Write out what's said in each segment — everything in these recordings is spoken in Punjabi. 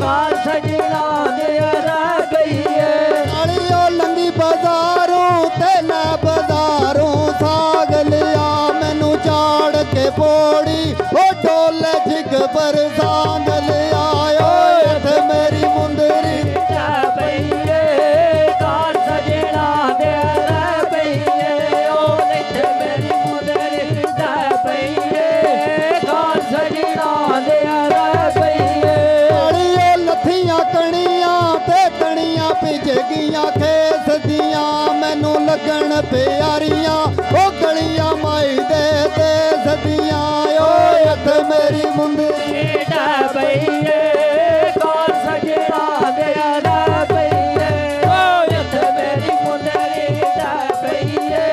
ਕਾਰ ਸਜਣਾ ਦੇ ਰਹਿ ਗਈ ਏ। ਨਾਲੀਓ ਲੰਗੀ ਬਾਜ਼ਾਰੋਂ ਤੇ ਨਾ ਬਾਜ਼ਾਰੋਂ ਸਾਗ ਲਿਆ ਮੈਨੂੰ ਚਾੜ ਕੇ ਪੋੜੀ ਉਹ ਡੋਲੇ ਜਿਗ ਪਰ ਸਾਂਗ ਲਿਆ ਓਏ ਇੱਥੇ ਮੇਰੀ ਮੁੰਦਰੀ ਰਹਿ ਪਈ ਏ। ਕਾਰ ਸਜਣਾ ਦੇ ਰਹਿ ਪਈ ਏ। ਉਹ ਇੱਥੇ ਮੇਰੀ ਮੁੰਦਰੀ ਰਹਿ ਪਈ ਏ। ਕਾਰ ਸਜਣਾ ਦੇ ਰਹਿ ਪਈ ਏ। ਨਾਲੀਓ ਲੱਥੀਆਂ ਕਣੀਆਂ ਤੇ ਕਣੀਆਂ ਭਿੱਜ ਗਈਆਂ ਖੇਸ ਦੀਆਂ ਮੈਨੂੰ ਲੱਗਣ ਪਿਆਰੀਆਂ ਉਹ ਗਲੀਆਂ ਮਾਈ ਦੇ ਦੇਸ ਦੀਆਂ ਓਏ ਇੱਥੇ ਮੇਰੀ ਮੁੰਦਰੀ ਰਹਿ ਪਈ ਏ। ਕਾਰ ਸਜਣਾ ਦੇ ਰਹਿ ਪਈ ਏ। ਉਹ ਇੱਥੇ ਮੇਰੀ ਮੁੰਦਰੀ ਰਹਿ ਪਈ ਏ।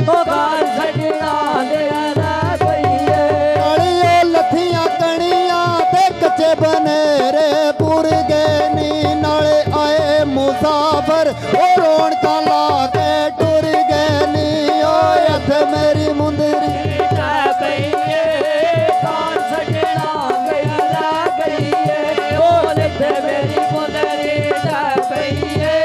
ਉਹ ਕਾਰ ਸਜਣਾ ਦੇ ਰਹਿ ਪਈ ਏ। ਨਾਲੀਓ ਲੱਥੀਆਂ ਕਣੀਆਂ ਤੇ ਕੱਚੇ ਬਨੇਰੇ ਪੁਰ ਗਏ ਨੀ ਨਾਲੇ ਆਏ ਮੁਸਾਫਰ ਉਹ ਰੌਣਕਾਂ ਲਾ ਕੇ ਟੁਰ ਗਏ ਨੀ ਓਏ ਇੱਥੇ ਮੇਰੀ ਮੁੰਦਰੀ ਰਹਿ ਪਈ ਏ। ਕਾਰ ਸਜਣਾ ਦੇ ਰਹਿ ਗਈ ਏ। ਉਹ ਇੱਥੇ ਮੇਰੀ ਮੁੰਦਰੀ ਰਹਿ ਪਈ ਏ।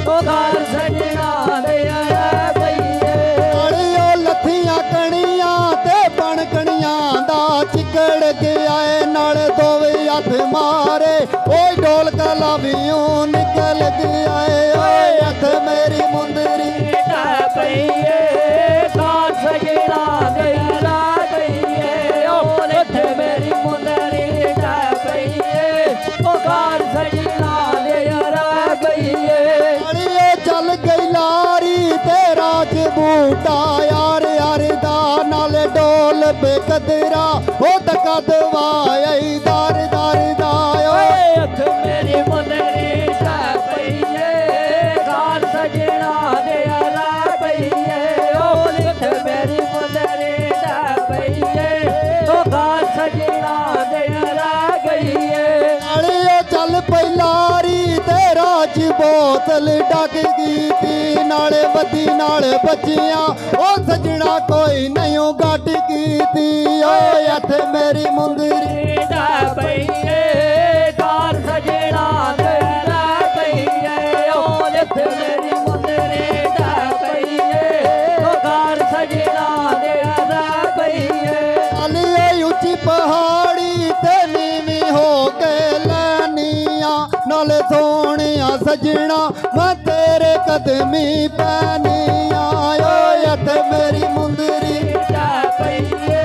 ਉਹ ਕਾਰ ਸਜਣਾ ਦੇ ਰਹਿ ਪਈ ਏ। ਨਾਲੀਓ ਲੱਥੀਆਂ ਕਣੀਆਂ ਤੇ ਬਣ ਕਣੀਆਂ ਦਾ ਚਿਕੜ ਗਿਆ ਏ ਨਾਲੇ ਦੋਵੇਂ ਹੱਥ ਮਾਰੇ ਓਏ ਢੋਲਕ ਲਾਵੀਓ ਨਿਕਲ ਗਿਆ ਏ ਓਏ ਇੱਥੇ ਮੇਰੀ ਮੁੰਦਰੀ ਰਹਿ ਪਈ ਏ। ਕਾਰ ਸਜਣਾ ਦੇ ਰਹਿ ਗਈ ਏ। ਉਹ ਇੱਥੇ ਮੇਰੀ ਮੁੰਦਰੀ ਰਹਿ ਪਈ ਏ। ਉਹ ਕਾਰ ਸਜਣਾ ਦੇ ਰਹਿ ਗਈ ਏ। ਨਾਲੀਓ ਚੱਲ ਗਈ ਲਾਰੀ ਤੇ ਰਾਜ ਬੂਟਾ ਯਾਰ ਯਾਰ ਦਾ ਨਾਲੇ ਢੋਲ ਬੇਕਦਰਾ ਉਹ ਧੱਕਾ ਦਵਾਈ ਦਰ ਦਰ ਦਾ ਓਏ ਇੱਥੇ ਮੇਰੀ ਮੁੰਦਰੀ ਰਹਿ ਪਈ ਏ। ਕਾਰ ਸਜਣਾ ਦੇ ਰਹਿ ਪਈ ਏ। ਉਹ ਇੱਥੇ ਮੇਰੀ ਮੁੰਦਰੀ ਰਹਿ ਪਈ ਏ। ਉਹ ਕਾਰ ਸਜਣਾ ਦੇ ਰਹਿ ਗਈ ਏ। ਨਾਲੀਓ ਚੱਲ ਪਈ ਲਾਰੀ ਤੇ ਰਾਜ ਬੋਤਲ ਡੱਕ ਗਈ ਤੀ ਨਾਲੇ ਵੱਧੀ ਨਾਲ ਬੱਚੀਆਂ ਉਹ ਸਜਣਾ ਕੋਈ ਨਹੀਂ ਗੱਟ ਕੀਤੀ ਓਏ ਇੱਥੇ ਮੇਰੀ ਮੁੰਦਰੀ ਰਹਿ ਪਈ ਏ। ਕਾਰ ਸਜਣਾ ਦੇ ਰਹਿ ਪਈ ਏ। ਉਹ ਇੱਥੇ ਮੇਰੀ ਮੁੰਦਰੀ ਰਹਿ ਪਈ ਏ। ਉਹ ਕਾਰ ਸਜਣਾ ਦੇ ਰਹਿ ਪਈ ਏ। ਨਾਲੀਓ ਉੱਚੀ ਪਹਾੜੀ ਤੇ ਨੀਵੀਂ ਹੋ ਕੇ ਲੈਣੀਆਂ ਨਾਲੇ ਸੋਹਣਿਆ ਸਜਣਾ ਮੈਂ ਤੇਰੇ ਕਦਮੀ ਪੈਣੀਆਂ ਓਏ ਇੱਥੇ ਮੇਰੀ ਮੁੰਦਰੀ ਰਹਿ ਪਈ ਏ।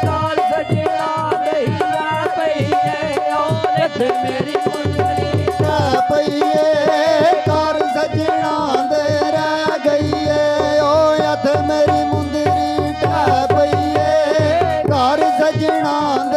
ਕਾਰ ਸਜਣਾ ਦੇ ਰਹਿ ਪਈ ਏ। ਉਹ ਇੱਥੇ ਮੇਰੀ ਮੁੰਦਰੀ ਰਹਿ ਪਈ ਏ ਘਰ ਸਜਣਾ ਦੇ ਰਹਿ ਗਈ ਏ ਓਏ ਇੱਥੇ ਮੇਰੀ ਮੁੰਦਰੀ ਰਹਿ ਪਈ ਏ ਘਰ ਸਜਣਾ ਦੇ